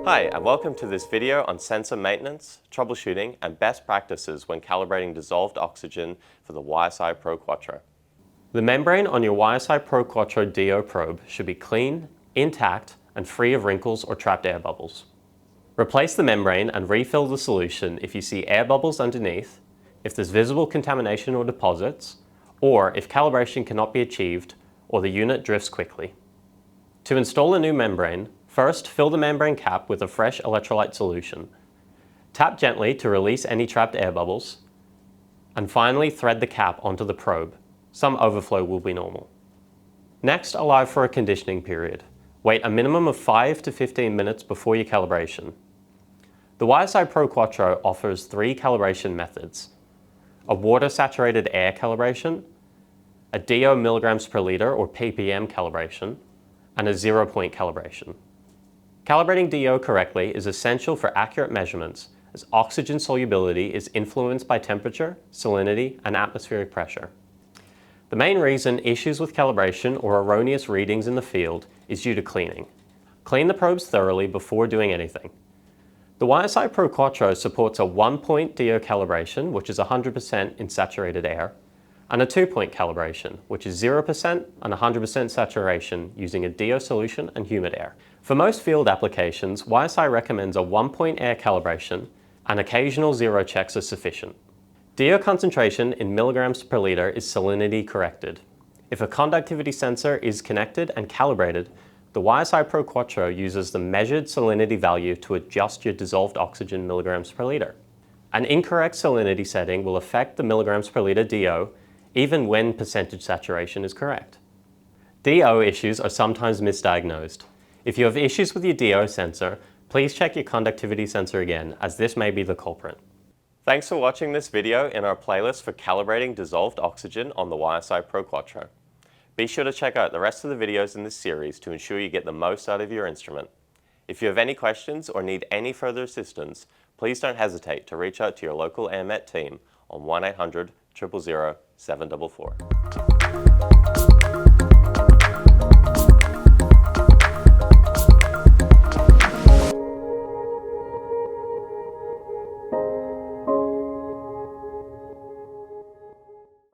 Hi, and welcome to this video on sensor maintenance, troubleshooting, and best practices when calibrating dissolved oxygen for the YSI ProQuatro. The membrane on your YSI ProQuatro DO probe should be clean, intact, and free of wrinkles or trapped air bubbles. Replace the membrane and refill the solution if you see air bubbles underneath, if there's visible contamination or deposits, or if calibration cannot be achieved or the unit drifts quickly. To install a new membrane, first fill the membrane cap with a fresh electrolyte solution. Tap gently to release any trapped air bubbles, and finally thread the cap onto the probe. Some overflow will be normal. Next, allow for a conditioning period. Wait a minimum of 5 to 15 minutes before your calibration. The YSI ProQuatro offers 3 calibration methods: a water-saturated air calibration, a DO milligrams per liter or ppm calibration, and a 0-point calibration. Calibrating DO correctly is essential for accurate measurements, as oxygen solubility is influenced by temperature, salinity, and atmospheric pressure. The main reason issues with calibration or erroneous readings in the field is due to cleaning. Clean the probes thoroughly before doing anything. The YSI ProQuatro supports a 1-point DO calibration, which is 100% in saturated air, and a 2-point calibration, which is 0% and 100% saturation using a DO solution and humid air. For most field applications, YSI recommends a 1-point air calibration, and occasional zero checks are sufficient. DO concentration in milligrams per liter is salinity corrected. If a conductivity sensor is connected and calibrated, the YSI ProQuatro uses the measured salinity value to adjust your dissolved oxygen milligrams per liter. An incorrect salinity setting will affect the milligrams per liter DO even when percentage saturation is correct. DO issues are sometimes misdiagnosed. If you have issues with your DO sensor, please check your conductivity sensor again, as this may be the culprit. Thanks for watching this video in our playlist for calibrating dissolved oxygen on the YSI ProQuatro. Be sure to check out the rest of the videos in this series to ensure you get the most out of your instrument. If you have any questions or need any further assistance, please don't hesitate to reach out to your local AirMet team on 1-800-000-744.